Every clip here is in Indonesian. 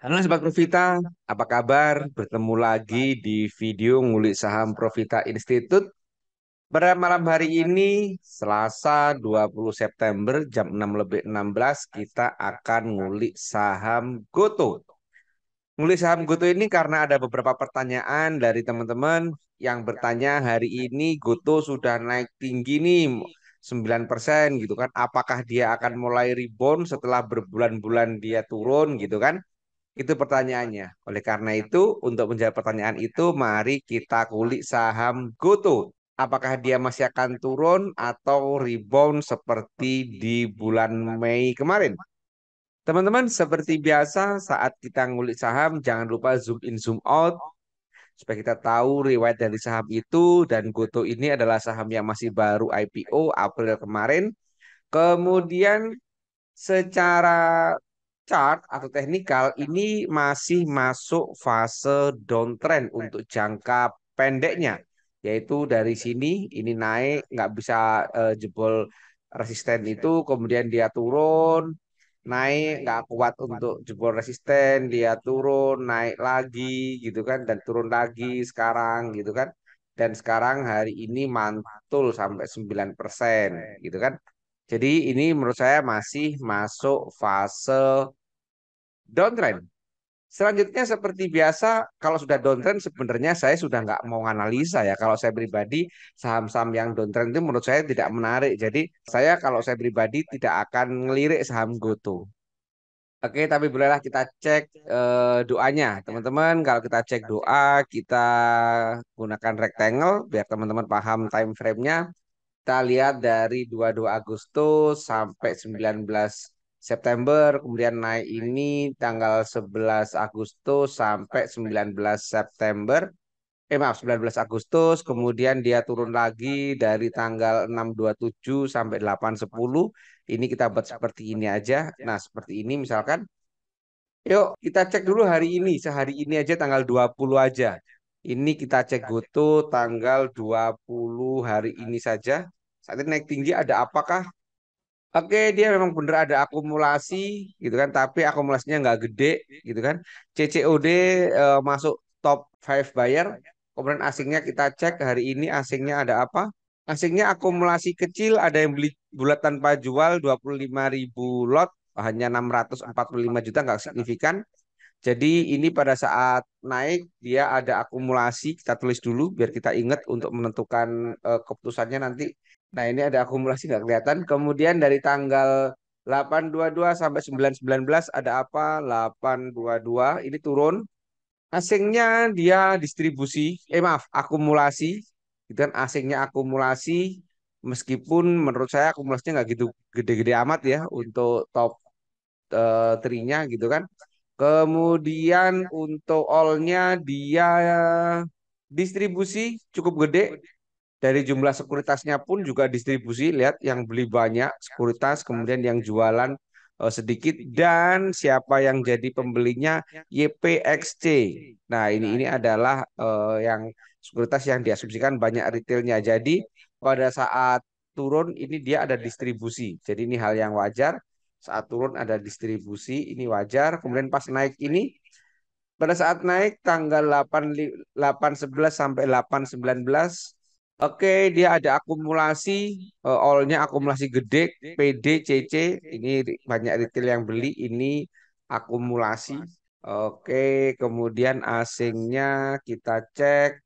Halo Sobat Profita, apa kabar? Bertemu lagi di video ngulik saham Profita Institute. Pada malam hari ini, Selasa 20 September jam 6:16, kita akan ngulik saham Goto. Ngulik saham Goto ini karena ada beberapa pertanyaan dari teman-teman yang bertanya hari ini Goto sudah naik tinggi nih 9% gitu kan. Apakah dia akan mulai rebound setelah berbulan-bulan dia turun gitu kan? Itu pertanyaannya. Oleh karena itu, untuk menjawab pertanyaan itu, mari kita kulik saham GoTo. Apakah dia masih akan turun atau rebound seperti di bulan Mei kemarin? Teman-teman, seperti biasa saat kita ngulik saham, jangan lupa zoom in, zoom out, supaya kita tahu riwayat dari saham itu, dan GoTo ini adalah saham yang masih baru IPO April kemarin. Kemudian secara chart atau teknikal ini masih masuk fase downtrend untuk jangka pendeknya, yaitu dari sini ini naik nggak bisa jebol resisten itu, kemudian dia turun, naik nggak kuat untuk jebol resisten, dia turun, naik lagi gitu kan, dan turun lagi sekarang gitu kan, dan sekarang hari ini mantul sampai 9% gitu kan. Jadi ini menurut saya masih masuk fase downtrend. Selanjutnya seperti biasa, kalau sudah downtrend sebenarnya saya sudah nggak mau analisa ya. Kalau saya pribadi, saham-saham yang downtrend itu menurut saya tidak menarik. Jadi saya kalau saya pribadi tidak akan ngelirik saham GoTo. Oke, tapi bolehlah kita cek doanya. Teman-teman, kalau kita cek doa, kita gunakan rectangle biar teman-teman paham time frame-nya. Kita lihat dari 22 Agustus sampai 19 September, kemudian naik ini tanggal 11 Agustus sampai 19 September. Maaf, 19 Agustus, kemudian dia turun lagi dari tanggal 6/27 sampai 8/10. Ini kita buat seperti ini aja. Nah, seperti ini misalkan. Yuk, kita cek dulu hari ini. Sehari ini aja tanggal 20 aja. Ini kita cek GoTo tanggal 20 hari ini saja. Saat ini naik tinggi ada apakah? Oke, dia memang benar ada akumulasi gitu kan, tapi akumulasinya nggak gede gitu kan. CCOD masuk top 5 buyer. Kemudian asingnya kita cek hari ini asingnya ada apa? Asingnya akumulasi kecil, ada yang beli bulat tanpa jual 25.000 lot, hanya 645 juta, nggak signifikan. Jadi ini pada saat naik dia ada akumulasi, kita tulis dulu biar kita ingat untuk menentukan keputusannya nanti. Nah, ini ada akumulasi nggak kelihatan. Kemudian dari tanggal 8/22 sampai 9/19 ada apa? 8/22 ini turun. Asingnya dia distribusi, maaf, akumulasi. Gitu kan, asingnya akumulasi, meskipun menurut saya akumulasinya nggak gitu gede-gede amat ya untuk top 3-nya gitu kan. Kemudian untuk all-nya dia distribusi cukup gede, dari jumlah sekuritasnya pun juga distribusi. Lihat yang beli banyak sekuritas, kemudian yang jualan sedikit, dan siapa yang jadi pembelinya YPXC. Nah, ini adalah yang sekuritas yang diasumsikan banyak retailnya. Jadi pada saat turun ini dia ada distribusi. Jadi ini hal yang wajar. Saat turun ada distribusi, ini wajar. Kemudian pas naik ini, pada saat naik tanggal 8/11 sampai 8/19, oke, dia ada akumulasi, all-nya akumulasi gede, PD, CC, ini banyak retail yang beli, ini akumulasi. Oke, kemudian asingnya kita cek,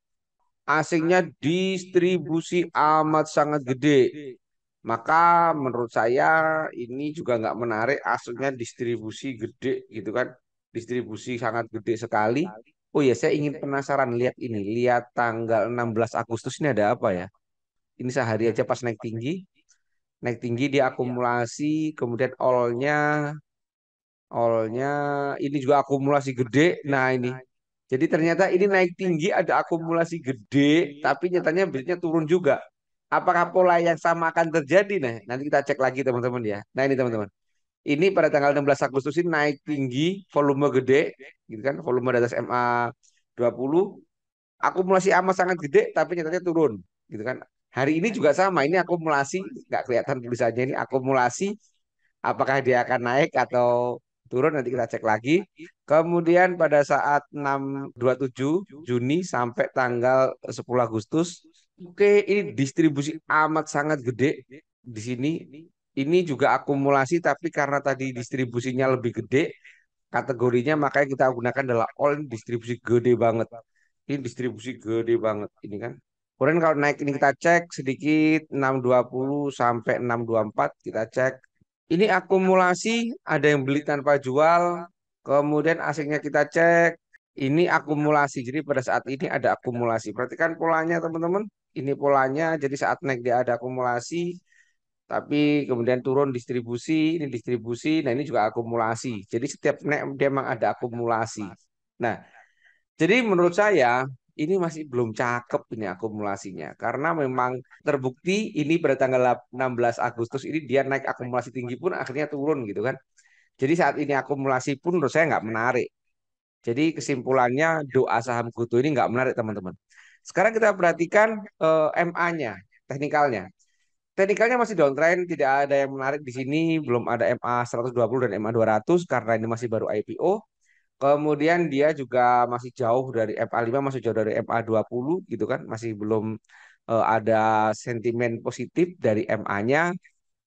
asingnya distribusi amat sangat gede. Maka menurut saya ini juga nggak menarik, aslinya distribusi gede gitu kan. Distribusi sangat gede sekali. Oh ya, saya ingin penasaran lihat ini. Lihat tanggal 16 Agustus ini ada apa ya? Ini sehari aja pas naik tinggi. Naik tinggi dia akumulasi, kemudian all-nya ini juga akumulasi gede. Nah, ini. Jadi ternyata ini naik tinggi ada akumulasi gede, tapi nyatanya bisnya turun juga. Apakah pola yang sama akan terjadi? Nah, nanti kita cek lagi teman-teman ya. Nah, ini teman-teman. Ini pada tanggal 16 Agustus ini naik tinggi, volume gede, gitu kan? Volume di atas MA 20, akumulasi amat sangat gede, tapi nyatanya turun, gitu kan? Hari ini juga sama, ini akumulasi, nggak kelihatan tulisannya ini akumulasi. Apakah dia akan naik atau turun nanti kita cek lagi. Kemudian pada saat 6/27 Juni sampai tanggal 10 Agustus, oke, ini distribusi amat sangat gede di sini. Ini juga akumulasi, tapi karena tadi distribusinya lebih gede, kategorinya makanya kita gunakan adalah all in distribusi gede banget. Ini distribusi gede banget ini kan. Kemudian kalau naik ini kita cek sedikit 620 sampai 624 kita cek. Ini akumulasi ada yang beli tanpa jual. Kemudian asiknya kita cek. Ini akumulasi. Jadi pada saat ini ada akumulasi. Perhatikan polanya teman-teman. Ini polanya. Jadi saat naik dia ada akumulasi. Tapi kemudian turun distribusi, ini distribusi, nah ini juga akumulasi. Jadi setiap naik dia memang ada akumulasi. Nah, jadi menurut saya ini masih belum cakep ini akumulasinya. Karena memang terbukti ini pada tanggal 16 Agustus ini dia naik akumulasi tinggi pun akhirnya turun gitu kan. Jadi saat ini akumulasi pun menurut saya nggak menarik. Jadi kesimpulannya doa saham GoTo ini nggak menarik teman-teman. Sekarang kita perhatikan MA-nya, teknikalnya. Teknikalnya masih downtrend, tidak ada yang menarik di sini, belum ada MA 120 dan MA 200 karena ini masih baru IPO. Kemudian dia juga masih jauh dari MA 5, masih jauh dari MA 20 gitu kan, masih belum ada sentimen positif dari MA-nya.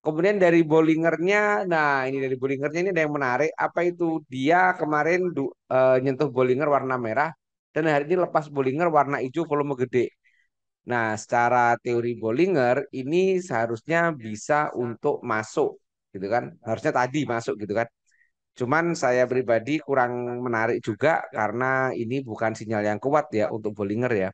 Kemudian dari Bollingernya, nah ini dari Bollingernya ini ada yang menarik. Apa itu? Dia kemarin nyentuh Bollinger warna merah dan hari ini lepas Bollinger warna hijau volume gede. Nah, secara teori Bollinger ini seharusnya bisa untuk masuk gitu kan. Harusnya tadi masuk gitu kan. Cuman saya pribadi kurang menarik juga karena ini bukan sinyal yang kuat ya untuk Bollinger ya.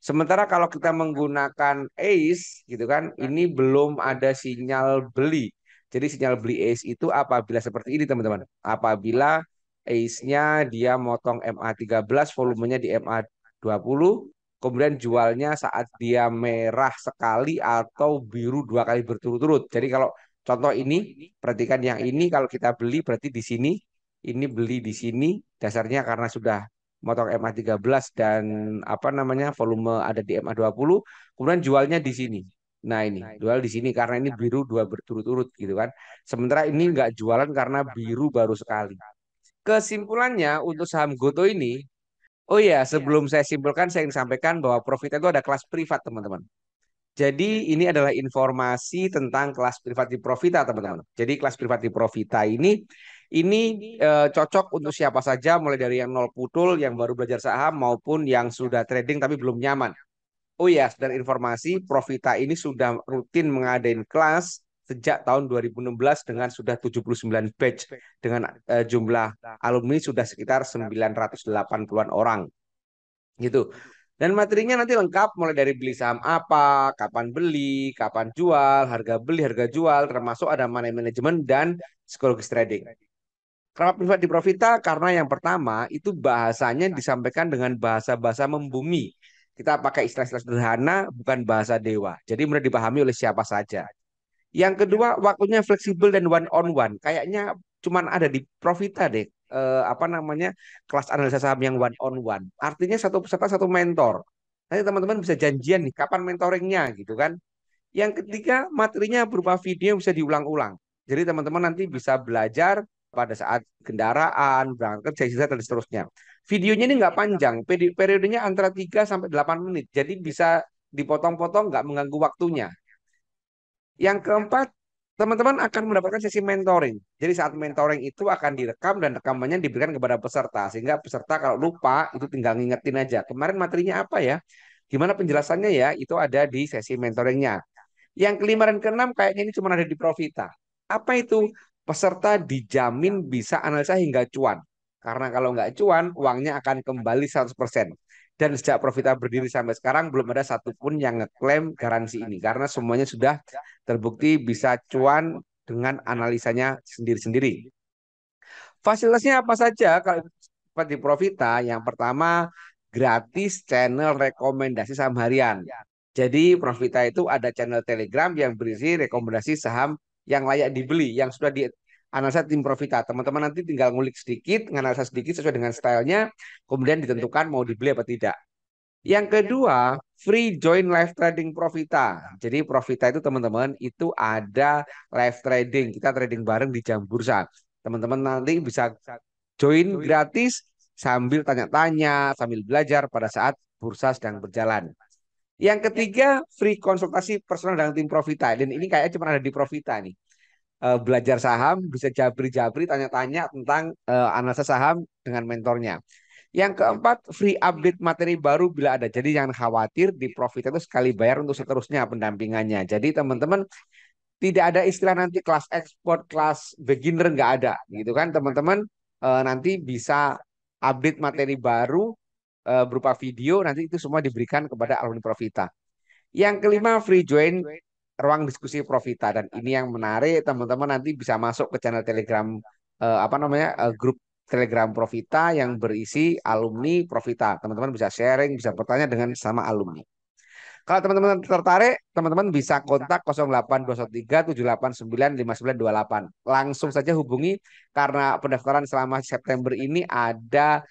Sementara kalau kita menggunakan ACE gitu kan, ini belum ada sinyal beli. Jadi sinyal beli ACE itu apabila seperti ini teman-teman. Apabila ACE-nya dia motong MA 13, volumenya di MA 20, kemudian jualnya saat dia merah sekali atau biru 2 kali berturut-turut. Jadi kalau contoh ini, perhatikan yang ini kalau kita beli berarti di sini, ini beli di sini, dasarnya karena sudah motong MA 13 dan apa namanya volume ada di MA 20, kemudian jualnya di sini. Nah ini jual di sini karena ini biru 2 berturut-turut gitu kan. Sementara ini nggak jualan karena biru baru sekali. Kesimpulannya untuk saham Goto ini, oh iya sebelum saya simpulkan saya ingin sampaikan bahwa profit itu ada kelas privat teman-teman. Jadi ini adalah informasi tentang kelas privat di Profita, teman-teman. Jadi kelas privat di Profita ini cocok untuk siapa saja, mulai dari yang nol putul, yang baru belajar saham, maupun yang sudah trading tapi belum nyaman. Oh ya, dan informasi Profita ini sudah rutin mengadain kelas sejak tahun 2016 dengan sudah 79 batch dengan jumlah alumni sudah sekitar 980-an orang gitu. Dan materinya nanti lengkap mulai dari beli saham apa, kapan beli, kapan jual, harga beli, harga jual, termasuk ada money management dan psikologis trading. Kenapa privat di Profita? Karena yang pertama itu bahasanya disampaikan dengan bahasa-bahasa membumi. Kita pakai istilah-istilah sederhana, bukan bahasa dewa. Jadi mudah dipahami oleh siapa saja. Yang kedua, waktunya fleksibel dan one on one. Kayaknya cuman ada di Profita deh. Apa namanya, kelas analisa saham yang one on one. Artinya satu peserta satu mentor. Nanti teman-teman bisa janjian nih kapan mentoringnya gitu kan. Yang ketiga, materinya berupa video yang bisa diulang-ulang. Jadi teman-teman nanti bisa belajar pada saat kendaraan, berangkat kerja, istirahat, dan seterusnya. Videonya ini nggak panjang, periodenya antara 3 sampai 8 menit. Jadi bisa dipotong-potong, nggak mengganggu waktunya. Yang keempat, teman-teman akan mendapatkan sesi mentoring. Jadi saat mentoring itu akan direkam dan rekamannya diberikan kepada peserta. Sehingga peserta kalau lupa itu tinggal ngingetin aja. Kemarin materinya apa ya? Gimana penjelasannya ya? Itu ada di sesi mentoringnya. Yang kelima dan keenam kayaknya ini cuma ada di Profita. Apa itu? Peserta dijamin bisa analisa hingga cuan. Karena kalau nggak cuan, uangnya akan kembali 100%. Dan sejak Profita berdiri sampai sekarang belum ada satupun yang ngeklaim garansi ini. Karena semuanya sudah terbukti bisa cuan dengan analisanya sendiri-sendiri. Fasilitasnya apa saja kalau di Profita? Yang pertama, gratis channel rekomendasi saham harian. Jadi Profita itu ada channel Telegram yang berisi rekomendasi saham yang layak dibeli, yang sudah dianalisa tim Profita. Teman-teman nanti tinggal ngulik sedikit, menganalisa sedikit sesuai dengan stylenya, kemudian ditentukan mau dibeli apa tidak. Yang kedua, free join live trading Profita. Jadi Profita itu teman-teman itu ada live trading. Kita trading bareng di jam bursa. Teman-teman nanti bisa join gratis sambil tanya-tanya, sambil belajar pada saat bursa sedang berjalan. Yang ketiga, free konsultasi personal dengan tim Profita. Dan ini kayaknya cuma ada di Profita nih. Belajar saham, bisa jabri-jabri, tanya-tanya tentang analisa saham dengan mentornya. Yang keempat, free update materi baru bila ada. Jadi jangan khawatir, di Profita itu sekali bayar untuk seterusnya pendampingannya. Jadi teman-teman tidak ada istilah nanti kelas expert, kelas beginner, nggak ada, gitu kan teman-teman. Nanti bisa update materi baru berupa video, nanti itu semua diberikan kepada alumni Profita. Yang kelima, free join ruang diskusi Profita, dan ini yang menarik, teman-teman nanti bisa masuk ke channel Telegram apa namanya grup Telegram Profita yang berisi alumni Profita. Teman-teman bisa sharing, bisa bertanya dengan sama alumni. Kalau teman-teman tertarik, teman-teman bisa kontak 082137895928. Langsung saja hubungi karena pendaftaran selama September ini ada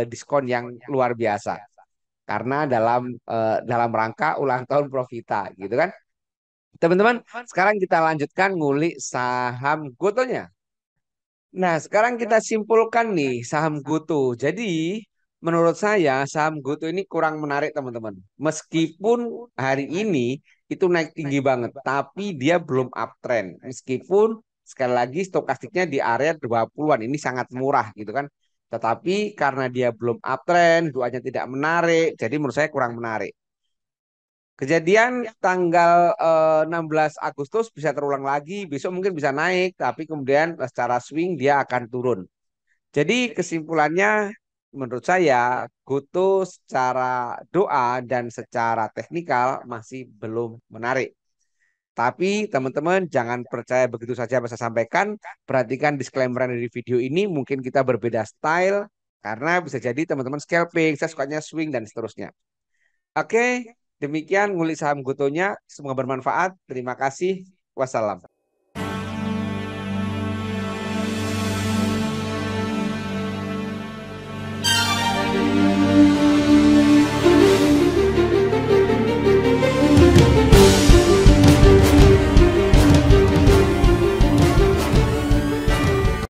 diskon yang luar biasa. Karena dalam rangka ulang tahun Profita, gitu kan. Teman-teman, sekarang kita lanjutkan ngulik saham gotonya. Nah, sekarang kita simpulkan nih saham GoTo. Jadi, menurut saya saham GoTo ini kurang menarik, teman-teman. Meskipun hari ini itu naik tinggi banget, tapi dia belum uptrend. Meskipun sekali lagi stokastiknya di area 20-an, ini sangat murah gitu kan. Tetapi karena dia belum uptrend, doanya tidak menarik, jadi menurut saya kurang menarik. Kejadian tanggal 16 Agustus bisa terulang lagi, besok mungkin bisa naik, tapi kemudian secara swing dia akan turun. Jadi kesimpulannya menurut saya Goto secara doa dan secara teknikal masih belum menarik. Tapi teman-teman jangan percaya begitu saja saya sampaikan. Perhatikan disclaimer dari video ini, mungkin kita berbeda style karena bisa jadi teman-teman scalping, saya sukanya swing dan seterusnya. Oke, demikian ngulik saham Gotonya. Semoga bermanfaat. Terima kasih. Wassalam.